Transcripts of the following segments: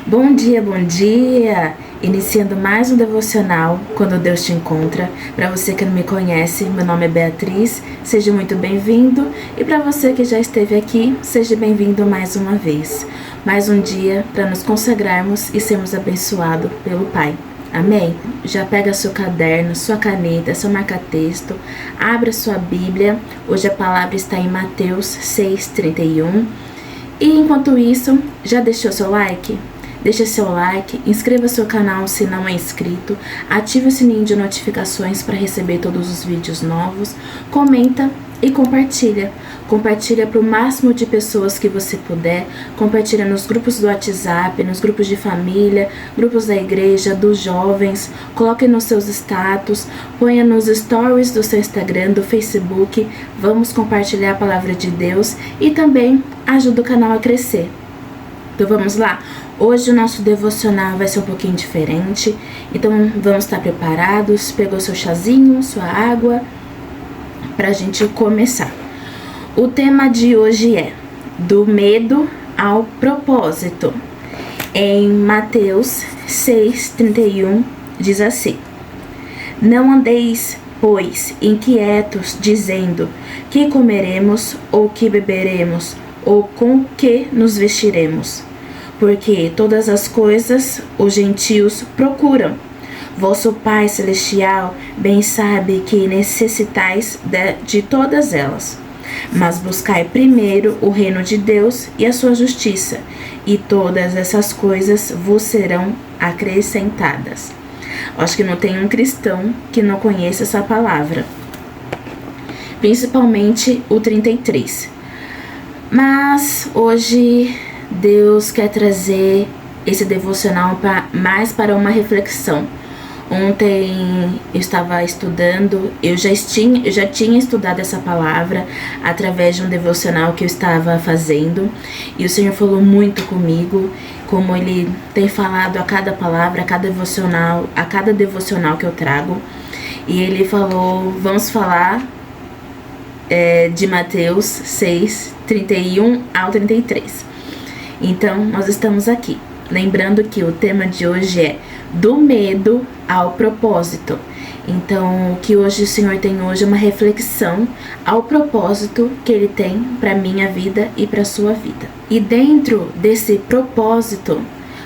Bom dia, bom dia! Iniciando mais um devocional Quando Deus Te Encontra. Para você que não me conhece, meu nome é Beatriz, seja muito bem-vindo. E para você que já esteve aqui, seja bem-vindo mais uma vez. Mais um dia para nos consagrarmos e sermos abençoados pelo Pai. Amém? Já pega seu caderno, sua caneta, seu marca-texto, abra sua Bíblia. Hoje a palavra está em Mateus 6:31. E enquanto isso, já deixou seu like? Deixe seu like, inscreva seu canal se não é inscrito, ative o sininho de notificações para receber todos os vídeos novos, comenta e compartilha. Compartilha para o máximo de pessoas que você puder, compartilha nos grupos do WhatsApp, nos grupos de família, grupos da igreja, dos jovens, coloque nos seus status, ponha nos stories do seu Instagram, do Facebook, vamos compartilhar a palavra de Deus e também ajuda o canal a crescer. Então vamos lá? Hoje o nosso devocional vai ser um pouquinho diferente, então vamos estar preparados, pegou seu chazinho, sua água, para a gente começar. O tema de hoje é do medo ao propósito. Em Mateus 6:31 diz assim: Não andeis, pois, inquietos, dizendo: que comeremos, ou que beberemos, ou com que nos vestiremos? Porque todas as coisas os gentios procuram. Vosso Pai Celestial bem sabe que necessitais de todas elas. Mas buscai primeiro o reino de Deus e a sua justiça, e todas essas coisas vos serão acrescentadas. Acho que não tem um cristão que não conheça essa palavra. Principalmente o 33. Mas hoje Deus quer trazer esse devocional mais para uma reflexão. Ontem eu estava estudando, eu já tinha estudado essa palavra através de um devocional que eu estava fazendo, e o Senhor falou muito comigo, como Ele tem falado a cada palavra, a cada devocional que eu trago. E Ele falou, vamos falar de Mateus 6:31 ao 33. Então, nós estamos aqui. Lembrando que o tema de hoje é do medo ao propósito. Então, o que hoje o Senhor tem hoje é uma reflexão ao propósito que Ele tem para a minha vida e para a sua vida. E dentro desse propósito,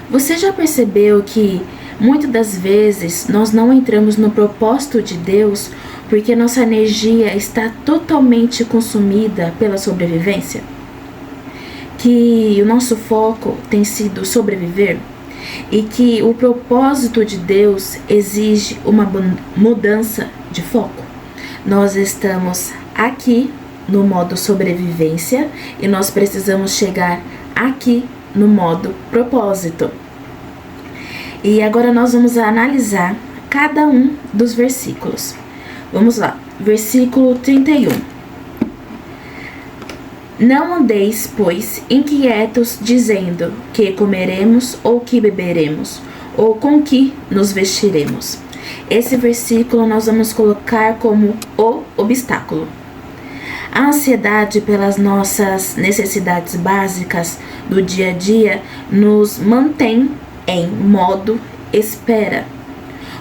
você já percebeu que muitas das vezes nós não entramos no propósito de Deus porque nossa energia está totalmente consumida pela sobrevivência? Que o nosso foco tem sido sobreviver e que o propósito de Deus exige uma mudança de foco. Nós estamos aqui no modo sobrevivência e nós precisamos chegar aqui no modo propósito. E agora nós vamos analisar cada um dos versículos. Vamos lá, versículo 31. Não andeis, pois, inquietos, dizendo que comeremos, ou que beberemos, ou com que nos vestiremos. Esse versículo nós vamos colocar como o obstáculo. A ansiedade pelas nossas necessidades básicas do dia a dia nos mantém em modo espera.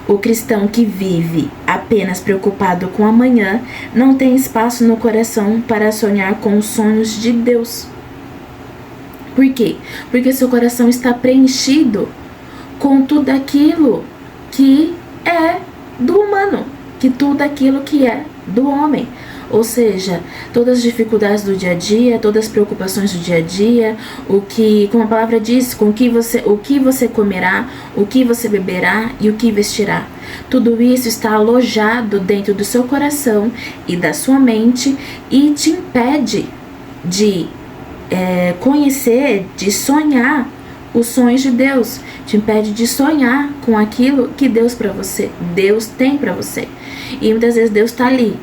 O cristão que vive apenas preocupado com amanhã não tem espaço no coração para sonhar com os sonhos de Deus. Por quê? Porque seu coração está preenchido com tudo aquilo que é do humano, que tudo aquilo que é do homem. Ou seja, todas as dificuldades do dia a dia, todas as preocupações do dia a dia, como a palavra diz, o que você comerá, o que você beberá e o que vestirá. Tudo isso está alojado dentro do seu coração e da sua mente e te impede de conhecer, de sonhar os sonhos de Deus, te impede de sonhar com aquilo que Deus tem para você. E muitas vezes Deus está ali,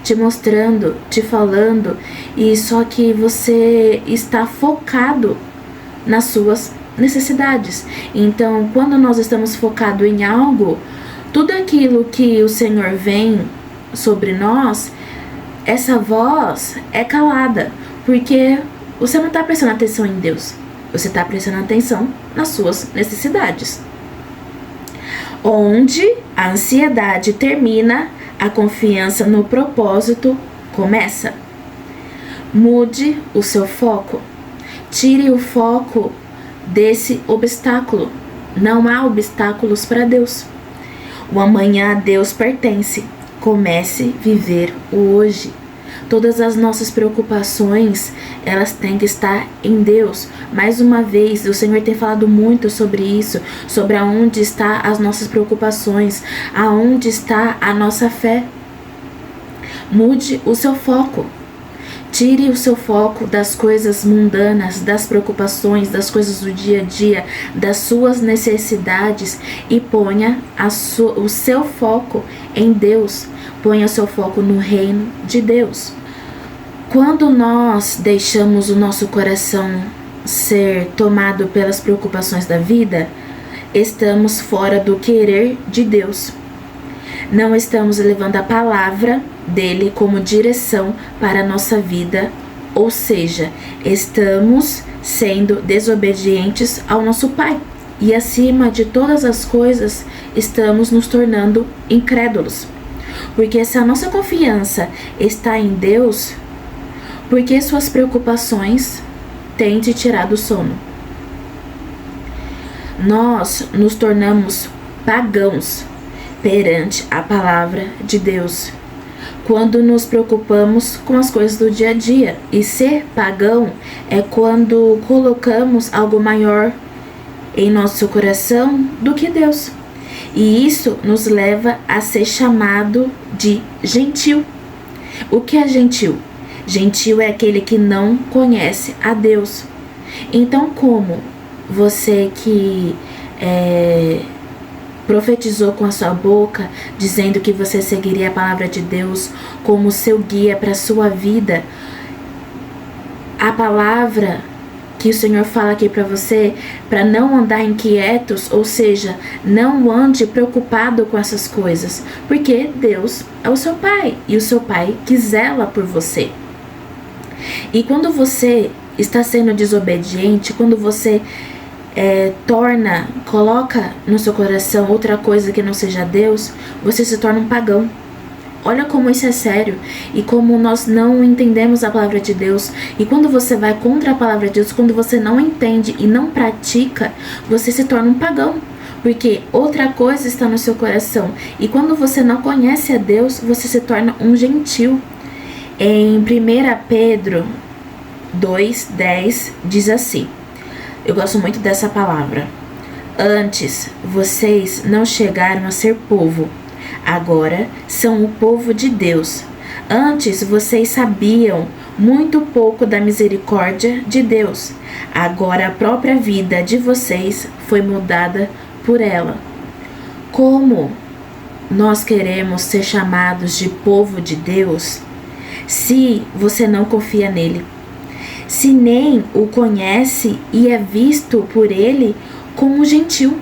te mostrando, te falando, e só que você está focado nas suas necessidades. Então, quando nós estamos focados em algo, tudo aquilo que o Senhor vem sobre nós, essa voz é calada, porque você não está prestando atenção em Deus. Você está prestando atenção nas suas necessidades. Onde a ansiedade termina, a confiança no propósito começa. Mude o seu foco. Tire o foco desse obstáculo. Não há obstáculos para Deus. O amanhã a Deus pertence. Comece a viver o hoje. Todas as nossas preocupações, elas têm que estar em Deus. Mais uma vez, o Senhor tem falado muito sobre isso, sobre aonde está as nossas preocupações, aonde está a nossa fé. Mude o seu foco. Tire o seu foco das coisas mundanas, das preocupações, das coisas do dia a dia, das suas necessidades e ponha o seu foco em Deus. Ponha o seu foco no reino de Deus. Quando nós deixamos o nosso coração ser tomado pelas preocupações da vida, estamos fora do querer de Deus. Não estamos levando a palavra dele como direção para a nossa vida, ou seja, estamos sendo desobedientes ao nosso Pai. E acima de todas as coisas, estamos nos tornando incrédulos. Porque se a nossa confiança está em Deus, por que suas preocupações têm te tirado o sono? Nós nos tornamos pagãos perante a palavra de Deus quando nos preocupamos com as coisas do dia a dia. E ser pagão é quando colocamos algo maior em nosso coração do que Deus. E isso nos leva a ser chamado de gentil. O que é gentil? Gentil é aquele que não conhece a Deus. Então, como você que profetizou com a sua boca, dizendo que você seguiria a palavra de Deus como seu guia para a sua vida, a palavra que o Senhor fala aqui para você, para não andar inquietos, ou seja, não ande preocupado com essas coisas, porque Deus é o seu Pai, e o seu Pai que zela por você. E quando você está sendo desobediente, quando você coloca no seu coração outra coisa que não seja Deus, você se torna um pagão. Olha como isso é sério e como nós não entendemos a palavra de Deus. E quando você vai contra a palavra de Deus, quando você não entende e não pratica, você se torna um pagão. Porque outra coisa está no seu coração. E quando você não conhece a Deus, você se torna um gentil. Em 1 Pedro 2:10 diz assim. Eu gosto muito dessa palavra. Antes, vocês não chegaram a ser povo. Agora são o povo de Deus. Antes vocês sabiam muito pouco da misericórdia de Deus. Agora a própria vida de vocês foi mudada por ela. Como nós queremos ser chamados de povo de Deus se você não confia nele? Se nem o conhece e é visto por ele como gentil?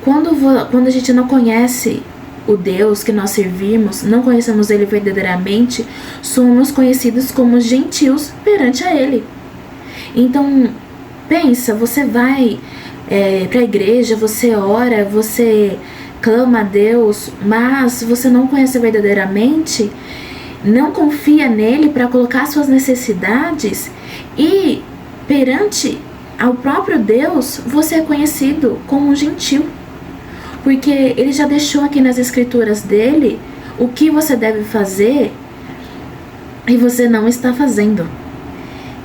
Quando a gente não conhece o Deus que nós servimos, não conhecemos ele verdadeiramente, somos conhecidos como gentios perante a ele. Então, pensa, você vai para a igreja, você ora, você clama a Deus, mas você não conhece verdadeiramente, não confia nele para colocar suas necessidades e perante ao próprio Deus, você é conhecido como um gentil. Porque ele já deixou aqui nas escrituras dele o que você deve fazer e você não está fazendo.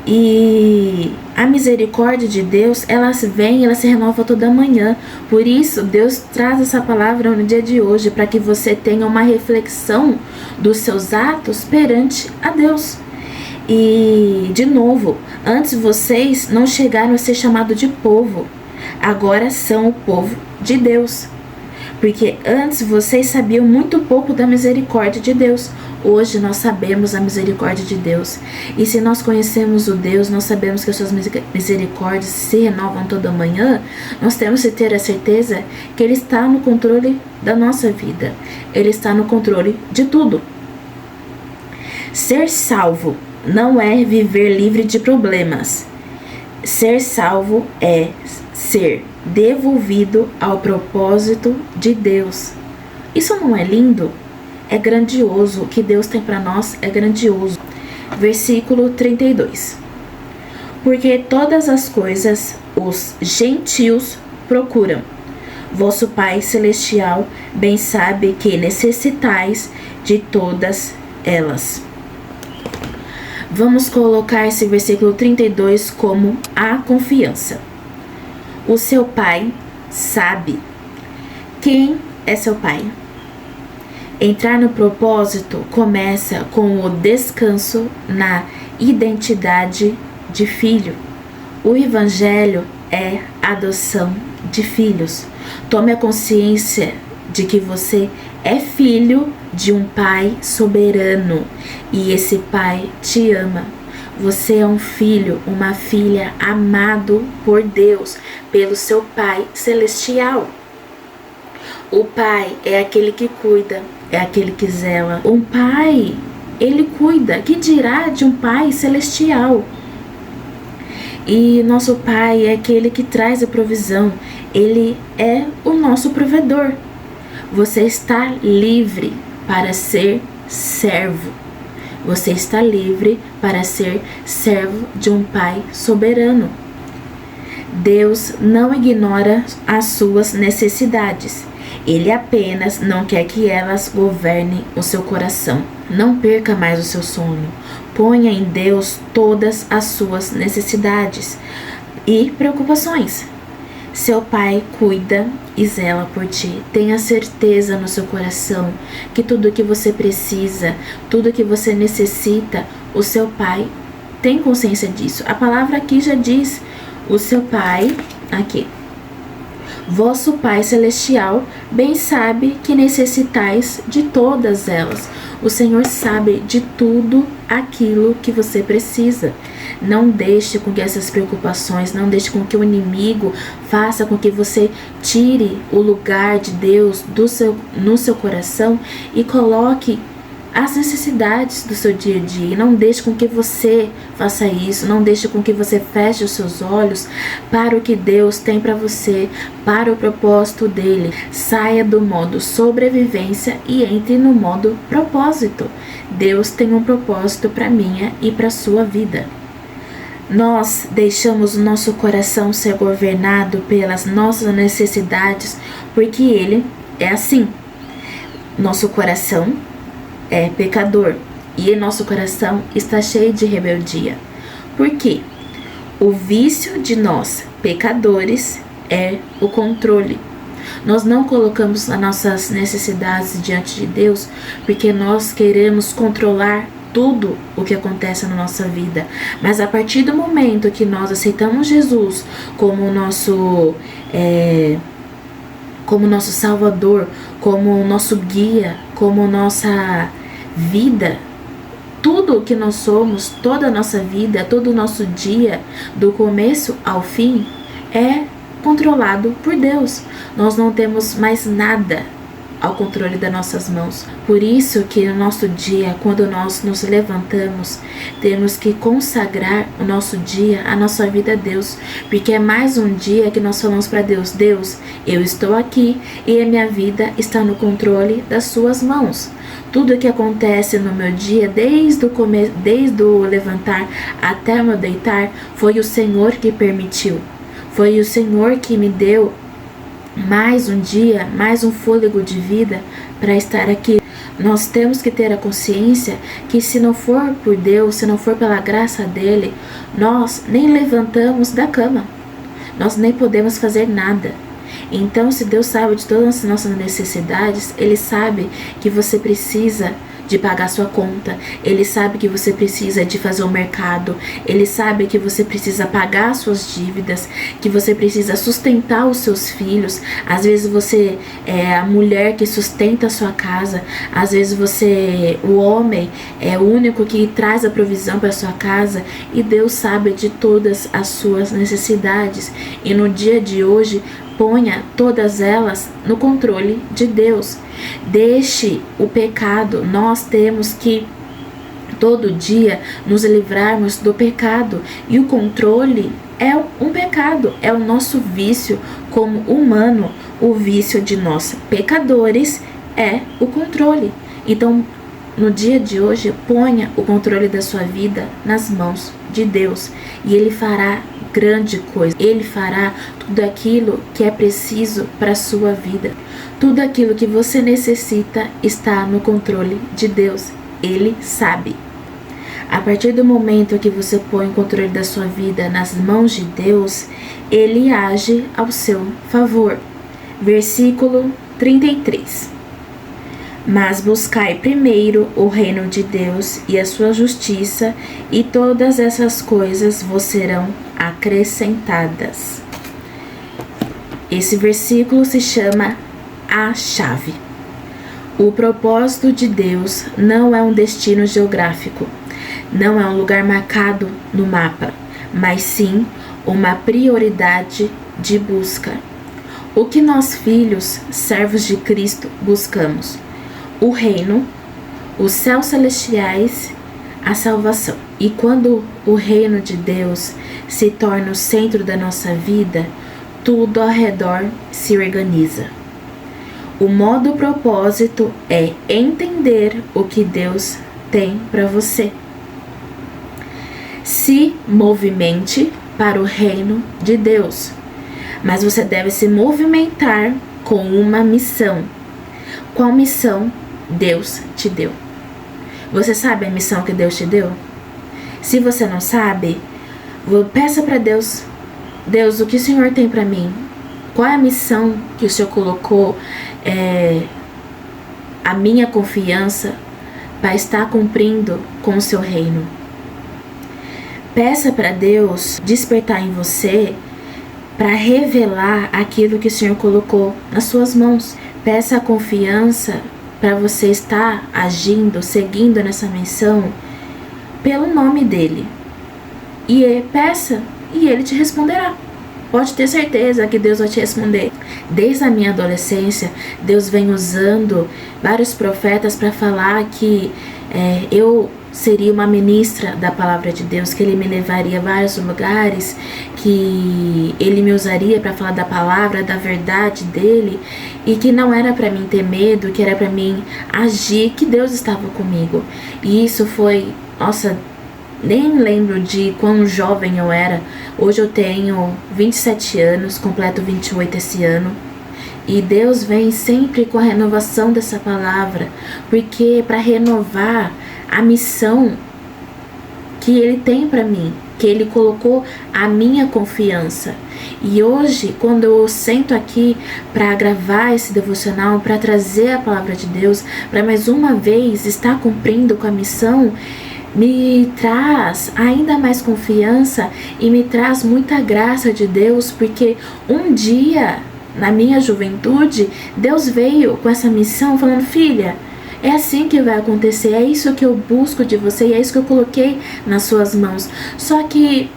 E a misericórdia de Deus, ela vem, ela se renova toda manhã. Por isso, Deus traz essa palavra no dia de hoje para que você tenha uma reflexão dos seus atos perante a Deus. E, de novo, antes vocês não chegaram a ser chamados de povo, agora são o povo de Deus. Porque antes vocês sabiam muito pouco da misericórdia de Deus. Hoje nós sabemos a misericórdia de Deus. E se nós conhecemos o Deus, nós sabemos que as suas misericórdias se renovam toda manhã, nós temos que ter a certeza que Ele está no controle da nossa vida. Ele está no controle de tudo. Ser salvo não é viver livre de problemas. Ser salvo é ser devolvido ao propósito de Deus. Isso não é lindo? É grandioso. O que Deus tem para nós é grandioso. Versículo 32. Porque todas as coisas os gentios procuram. Vosso Pai Celestial bem sabe que necessitais de todas elas. Vamos colocar esse versículo 32 como a confiança. O seu Pai sabe. Quem é seu Pai? Entrar no propósito começa com o descanso na identidade de filho. O Evangelho é adoção de filhos. Tome a consciência de que você é filho de um Pai soberano e esse Pai te ama. Você é um filho, uma filha amado por Deus, pelo seu Pai Celestial. O Pai é aquele que cuida, é aquele que zela. Um Pai, ele cuida. Que dirá de um Pai Celestial? E nosso Pai é aquele que traz a provisão. Ele é o nosso provedor. Você está livre para ser servo. Você está livre para ser servo de um Pai soberano. Deus não ignora as suas necessidades. Ele apenas não quer que elas governem o seu coração. Não perca mais o seu sono. Ponha em Deus todas as suas necessidades e preocupações. Seu Pai cuida e zela por ti. Tenha certeza no seu coração que tudo que você precisa, tudo que você necessita, o seu Pai tem consciência disso. A palavra aqui já diz, o seu Pai, aqui. Vosso Pai Celestial bem sabe que necessitais de todas elas. O Senhor sabe de tudo aquilo que você precisa. Não deixe com que essas preocupações, não deixe com que o inimigo faça com que você tire o lugar de Deus no seu coração e coloque as necessidades do seu dia a dia. E não deixe com que você faça isso, não deixe com que você feche os seus olhos para o que Deus tem para você, para o propósito dele. Saia do modo sobrevivência e entre no modo propósito. Deus tem um propósito para minha e para sua vida. Nós deixamos o nosso coração ser governado pelas nossas necessidades, porque ele é assim. Nosso coração é pecador e em nosso coração está cheio de rebeldia. Por quê? O vício de nós, pecadores, é o controle. Nós não colocamos as nossas necessidades diante de Deus porque nós queremos controlar tudo o que acontece na nossa vida. Mas a partir do momento que nós aceitamos Jesus como nosso Salvador, como nosso guia, como nossa vida, tudo o que nós somos, toda a nossa vida, todo o nosso dia, do começo ao fim, é controlado por Deus. Nós não temos mais nada ao controle das nossas mãos. Por isso que no nosso dia, quando nós nos levantamos, temos que consagrar o nosso dia, a nossa vida a Deus, porque é mais um dia que nós falamos para Deus: Deus, eu estou aqui e a minha vida está no controle das suas mãos. Tudo que acontece no meu dia, desde o levantar até o meu deitar, foi o Senhor que permitiu. Foi o Senhor que me deu mais um dia, mais um fôlego de vida para estar aqui. Nós temos que ter a consciência que se não for por Deus, se não for pela graça dele, nós nem levantamos da cama. Nós nem podemos fazer nada. Então, se Deus sabe de todas as nossas necessidades, Ele sabe que você precisa de pagar sua conta, Ele sabe que você precisa de fazer o mercado, Ele sabe que você precisa pagar suas dívidas, que você precisa sustentar os seus filhos. Às vezes você é a mulher que sustenta a sua casa, às vezes o homem é o único que traz a provisão para sua casa, e Deus sabe de todas as suas necessidades. E no dia de hoje, ponha todas elas no controle de Deus. Deixe o pecado. Nós temos que todo dia nos livrarmos do pecado. E o controle é um pecado, é o nosso vício como humano. O vício de nós pecadores é o controle. Então, no dia de hoje, ponha o controle da sua vida nas mãos de Deus e Ele fará grande coisa. Ele fará tudo aquilo que é preciso para a sua vida. Tudo aquilo que você necessita está no controle de Deus. Ele sabe. A partir do momento que você põe o controle da sua vida nas mãos de Deus, Ele age ao seu favor. Versículo 33. Mas buscai primeiro o reino de Deus e a sua justiça, e todas essas coisas vos serão acrescentadas. Esse versículo se chama a chave. O propósito de Deus não é um destino geográfico, não é um lugar marcado no mapa, mas sim uma prioridade de busca. O que nós, filhos, servos de Cristo, buscamos? O reino, os céus celestiais, a salvação. E quando o reino de Deus se torna o centro da nossa vida, tudo ao redor se organiza. O modo propósito é entender o que Deus tem para você. Se movimente para o reino de Deus, mas você deve se movimentar com uma missão. Qual missão Deus te deu? Você sabe a missão que Deus te deu? Se você não sabe, peça para Deus: Deus, o que o Senhor tem para mim? Qual é a missão que o Senhor colocou a minha confiança para estar cumprindo com o seu reino? Peça para Deus despertar em você para revelar aquilo que o Senhor colocou nas suas mãos. Peça a confiança para você estar agindo, seguindo nessa missão pelo nome dele. E peça e ele te responderá. Pode ter certeza que Deus vai te responder. Desde a minha adolescência, Deus vem usando vários profetas para falar que eu seria uma ministra da palavra de Deus, que Ele me levaria a vários lugares, que Ele me usaria para falar da palavra, da verdade dEle, e que não era para mim ter medo, que era para mim agir, que Deus estava comigo. E isso foi, nossa, nem lembro de quão jovem eu era. Hoje eu tenho 27 anos, completo 28 esse ano. E Deus vem sempre com a renovação dessa palavra, porque para renovar a missão que Ele tem para mim, que Ele colocou a minha confiança. E hoje, quando eu sento aqui para gravar esse devocional, para trazer a palavra de Deus, para mais uma vez estar cumprindo com a missão, me traz ainda mais confiança e me traz muita graça de Deus, porque um dia, na minha juventude, Deus veio com essa missão falando: filha, é assim que vai acontecer, é isso que eu busco de você e é isso que eu coloquei nas suas mãos. Só que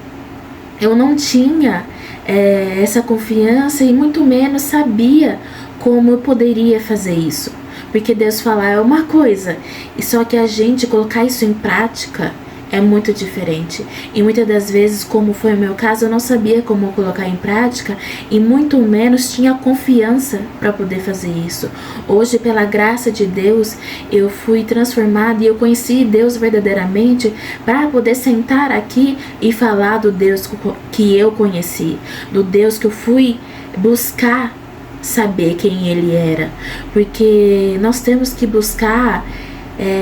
eu não tinha essa confiança e muito menos sabia como eu poderia fazer isso. Porque Deus falar é uma coisa, e só que a gente colocar isso em prática é muito diferente. E muitas das vezes, como foi o meu caso, eu não sabia como colocar em prática e muito menos tinha confiança para poder fazer isso. Hoje, pela graça de Deus, eu fui transformada e eu conheci Deus verdadeiramente para poder sentar aqui e falar do Deus que eu conheci, do Deus que eu fui buscar saber quem Ele era. Porque nós temos que buscar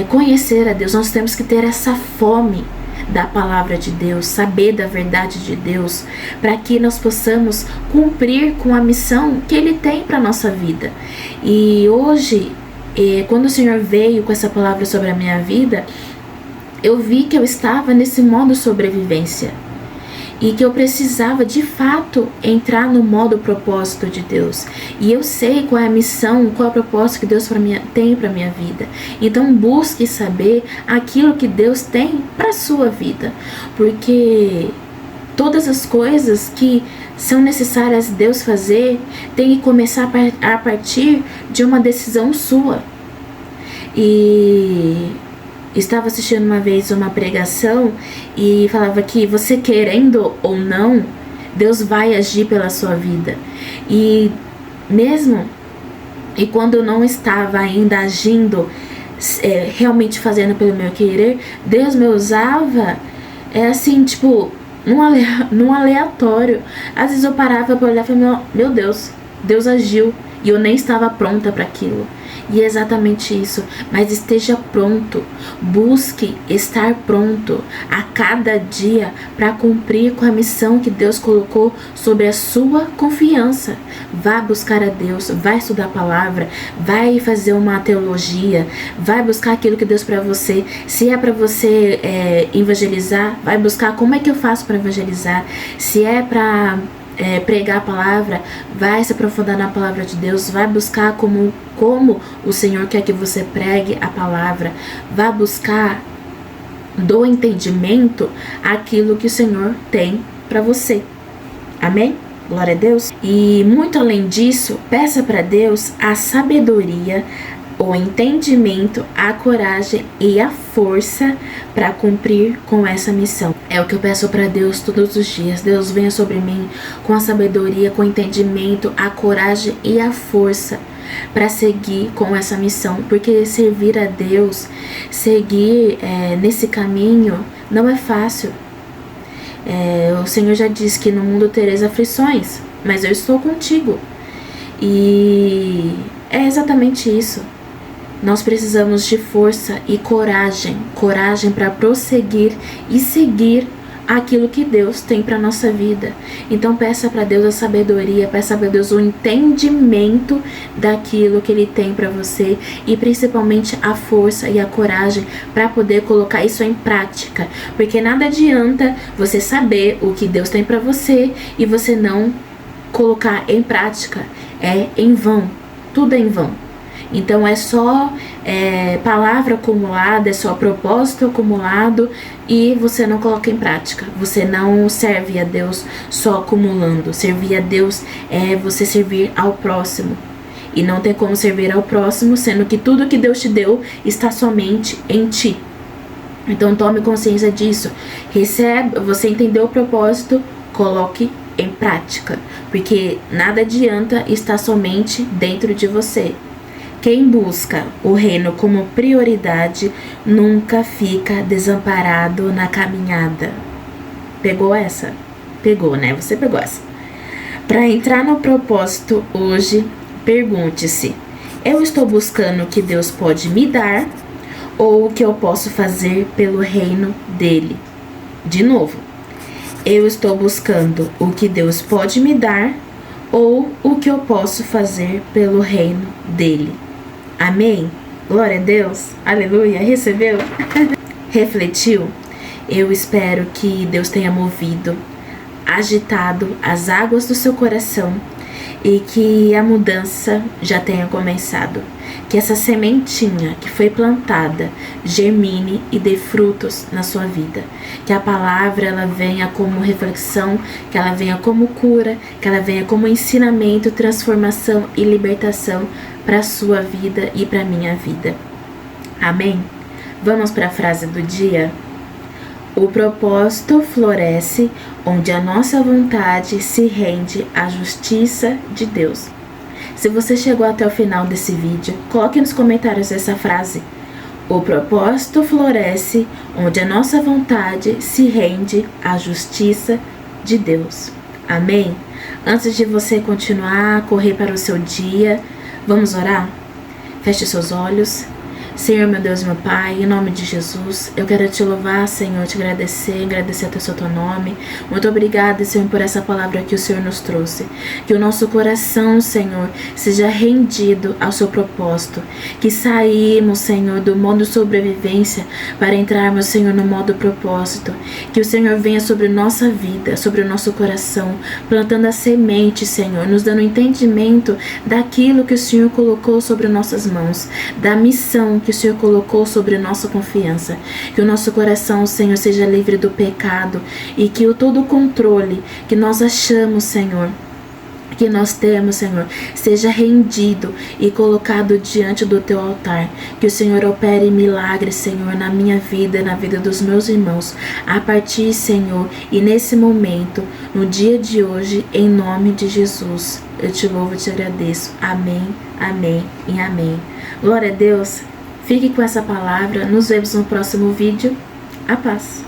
conhecer a Deus, nós temos que ter essa fome da palavra de Deus, saber da verdade de Deus, para que nós possamos cumprir com a missão que Ele tem para a nossa vida. E hoje, quando o Senhor veio com essa palavra sobre a minha vida, eu vi que eu estava nesse modo sobrevivência e que eu precisava de fato entrar no modo propósito de Deus. E eu sei qual é a missão, qual é o propósito que Deus tem para minha vida. Então busque saber aquilo que Deus tem para a sua vida, porque todas as coisas que são necessárias Deus fazer tem que começar a partir de uma decisão sua. E estava assistindo uma vez uma pregação e falava que você querendo ou não, Deus vai agir pela sua vida. E mesmo e quando eu não estava ainda agindo, realmente fazendo pelo meu querer, Deus me usava, assim, tipo, num aleatório. Às vezes eu parava para olhar e falava, meu Deus, Deus agiu e eu nem estava pronta para aquilo. E é exatamente isso. Mas esteja pronto. Busque estar pronto a cada dia para cumprir com a missão que Deus colocou sobre a sua confiança. Vá buscar a Deus, vai estudar a palavra, vai fazer uma teologia, vai buscar aquilo que Deus para você. Se é para você evangelizar, vai buscar como é que eu faço para evangelizar. Se é para pregar a palavra, vai se aprofundar na palavra de Deus, vai buscar como o Senhor quer que você pregue a palavra, vai buscar do entendimento aquilo que o Senhor tem para você. Amém? Glória a Deus. E muito além disso, peça para Deus a sabedoria, o entendimento, a coragem e a força para cumprir com essa missão. É o que eu peço para Deus todos os dias. Deus, venha sobre mim com a sabedoria, com o entendimento, a coragem e a força para seguir com essa missão, porque servir a Deus, seguir nesse caminho não é fácil. O Senhor já disse que no mundo tereis aflições, mas eu estou contigo. E é exatamente isso. Nós precisamos de força e coragem para prosseguir e seguir aquilo que Deus tem para nossa vida. Então peça para Deus a sabedoria, peça para Deus o entendimento daquilo que Ele tem para você e principalmente a força e a coragem para poder colocar isso em prática, porque nada adianta você saber o que Deus tem para você e você não colocar em prática. É em vão, tudo é em vão. Então é só palavra acumulada, é só propósito acumulado e você não coloca em prática. Você não serve a Deus só acumulando. Servir a Deus é você servir ao próximo. E não tem como servir ao próximo, sendo que tudo que Deus te deu está somente em ti. Então tome consciência disso. Recebe, você entendeu o propósito, coloque em prática. Porque nada adianta estar somente dentro de você. Quem busca o reino como prioridade nunca fica desamparado na caminhada. Pegou essa? Pegou, né? Você pegou essa. Para entrar no propósito hoje, pergunte-se: eu estou buscando o que Deus pode me dar ou o que eu posso fazer pelo reino dele? De novo, eu estou buscando o que Deus pode me dar ou o que eu posso fazer pelo reino dele? Amém? Glória a Deus. Aleluia. Recebeu? Refletiu? Eu espero que Deus tenha movido, agitado as águas do seu coração e que a mudança já tenha começado. Que essa sementinha que foi plantada germine e dê frutos na sua vida. Que a palavra ela venha como reflexão, que ela venha como cura, que ela venha como ensinamento, transformação e libertação para a sua vida e para a minha vida. Amém? Vamos para a frase do dia? O propósito floresce onde a nossa vontade se rende à justiça de Deus. Se você chegou até o final desse vídeo, coloque nos comentários essa frase. O propósito floresce onde a nossa vontade se rende à justiça de Deus. Amém? Antes de você continuar a correr para o seu dia, vamos orar? Feche seus olhos. Senhor, meu Deus, meu Pai, em nome de Jesus, eu quero te louvar, Senhor, te agradecer até o teu nome. Muito obrigada, Senhor, por essa palavra que o Senhor nos trouxe. Que o nosso coração, Senhor, seja rendido ao seu propósito. Que saímos, Senhor, do modo sobrevivência para entrarmos, Senhor, no modo propósito. Que o Senhor venha sobre nossa vida, sobre o nosso coração, plantando a semente, Senhor, nos dando entendimento daquilo que o Senhor colocou sobre nossas mãos, da missão que o Senhor colocou sobre nossa confiança. Que o nosso coração, Senhor, seja livre do pecado e que todo o controle que nós achamos, Senhor, que nós temos, Senhor, seja rendido e colocado diante do teu altar. Que o Senhor opere milagres, Senhor, na minha vida e na vida dos meus irmãos. A partir, Senhor, e nesse momento, no dia de hoje, em nome de Jesus. Eu te louvo e te agradeço. Amém, amém e amém. Glória a Deus. Fique com essa palavra. Nos vemos no próximo vídeo. A paz.